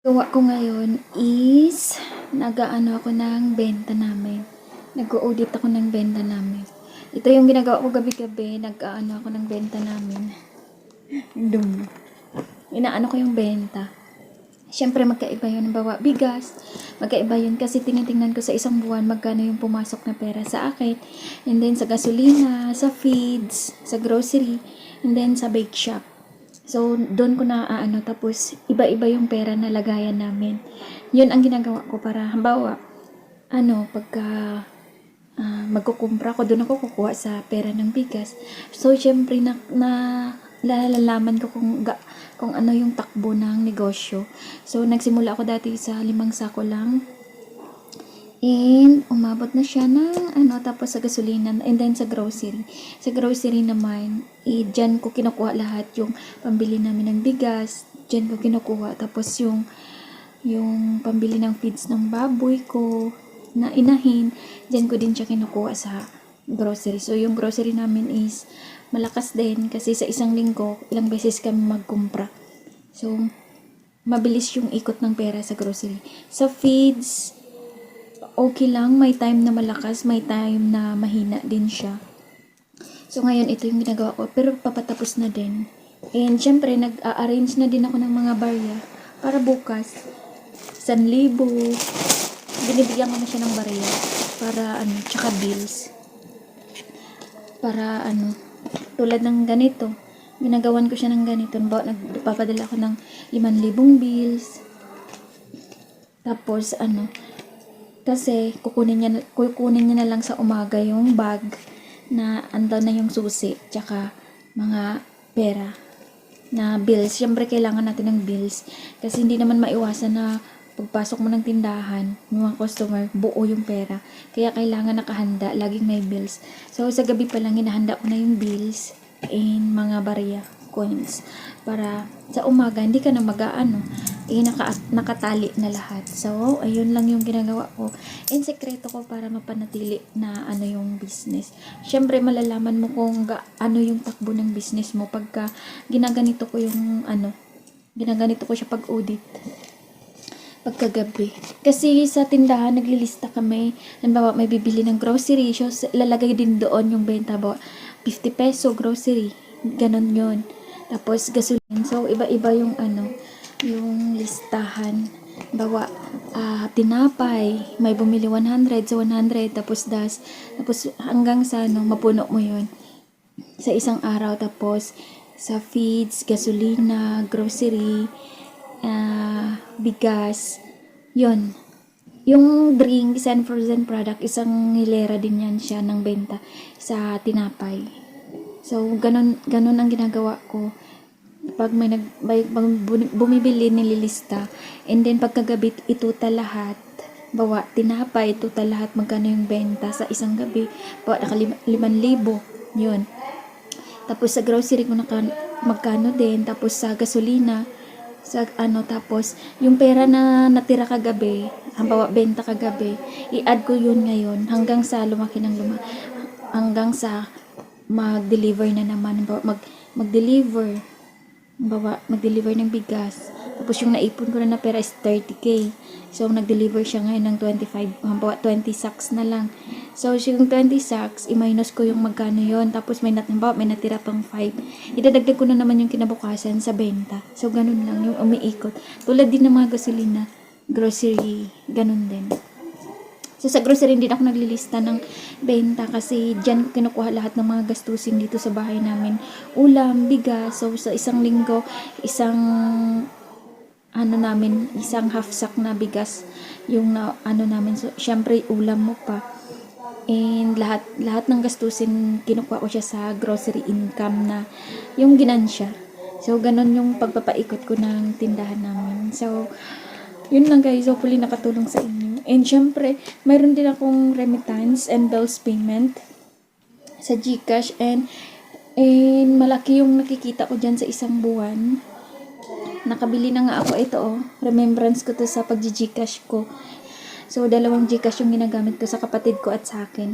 Gawa ko ngayon is nag-aano ako ng benta namin. Nag-audit ako ng benta namin. Ito yung ginagawa ko gabi-gabi. Nag-aano ako ng benta namin. Dum. Inaano ko yung benta. Siyempre magkaiba yun. Bawa bigas. Magkaiba yun kasi tinitingnan ko sa isang buwan magkano yung pumasok na pera sa akin. And then sa gasolina, sa feeds, sa grocery, and then sa bake shop. So, doon ko na tapos iba-iba yung pera na lagayan namin. Yun ang ginagawa ko para, halimbawa, pagka magkukumpra ko, doon ako kukuha sa pera ng bigas. So, syempre, lalalaman ko kung ano yung takbo ng negosyo. So, nagsimula ako dati sa 5 sako lang. And, umabot na siya ng tapos sa gasolina, and then sa grocery. Sa grocery naman, dyan ko kinukuha lahat yung pambili namin ng bigas, dyan ko kinukuha. Tapos yung pambili ng feeds ng baboy ko, na inahin, dyan ko din siya kinukuha sa grocery. So, yung grocery namin is malakas din kasi sa isang linggo, ilang beses kami magkumpra. So, mabilis yung ikot ng pera sa grocery. Sa feeds, okay lang, may time na malakas, may time na mahina din siya. So, ngayon, ito yung ginagawa ko. Pero, papatapos na din. And, syempre, nag-a-arrange na din ako ng mga barya para bukas. 1,000. Binibigyan ko na siya ng barya para, tsaka bills. Para, tulad ng ganito. Ginagawan ko siya ng ganito. Nagpapadala ko ng 5,000 bills. Tapos, kasi kukunin niya na lang sa umaga yung bag na andun na yung susi tsaka mga pera na bills. Siyempre kailangan natin ng bills kasi hindi naman maiwasan na pagpasok mo ng tindahan, yung mga customer, buo yung pera. Kaya kailangan nakahanda, laging may bills. So sa gabi pa lang hinahanda ko na yung bills and mga barya, coins, para sa umaga hindi ka na nakatali na lahat. So, ayun lang yung ginagawa ko. And sekreto ko para mapanatili na yung business. Syempre, malalaman mo kung ano yung takbo ng business mo pagka ginaganito ko siya pag-audit. Pagkagabi. Kasi sa tindahan, naglilista kami. Halimbawa, may bibili ng grocery. So, lalagay din doon yung benta. 50 peso grocery. Ganon yun. Tapos, gasolina. So, iba-iba yung yung listahan. Bawa, tinapay, may bumili 100, so 100, tapos tapos hanggang sa mapuno mo yun sa isang araw. Tapos sa feeds, gasolina, grocery, bigas, yun. Yung drink, isang frozen product, isang hilera din yan siya ng benta sa tinapay. So, ganun ang ginagawa ko. Pag bumibili, nililista, and then pagkagabi itutal lahat, bawa tinapay, itutal lahat magkano yung benta sa isang gabi, bawa 5,000 yun. Tapos sa grocery ko magkano din, tapos sa gasolina, sa tapos yung pera na natira kagabi, bawa benta kagabi, i-add ko yun ngayon hanggang sa lumaki hanggang sa mag-deliver na naman, mag-deliver ng bigas. Tapos yung naipon ko na pera is 30K. So, nag-deliver siya ngayon ng 20 sacks na lang. So, yung 20 sacks, i-minus ko yung magkano yon. Tapos, may natira pang 5. Idadagdag ko na naman yung kinabukasan sa benta. So, ganun lang yung umiikot. Tulad din ng mga gasolina, grocery, ganun din. So, sa grocery din ako naglilista ng benta kasi dyan ko kinukuha lahat ng mga gastusin dito sa bahay namin. Ulam, bigas. So, sa isang linggo, isang half sack na bigas yung namin. So, syempre, ulam mo pa. And lahat ng gastusin, kinukuha ko siya sa grocery income na yung ginansya. So, ganun yung pagpapaikot ko ng tindahan namin. So, yun lang guys, hopefully nakatulong sa inyo. And syempre, mayroon din akong remittance and bills payment sa GCash and malaki yung nakikita ko dyan sa isang buwan. Nakabili na nga ako ito remembrance ko to sa pag-GCash ko. So, 2 GCash yung ginagamit ko sa kapatid ko at sa akin.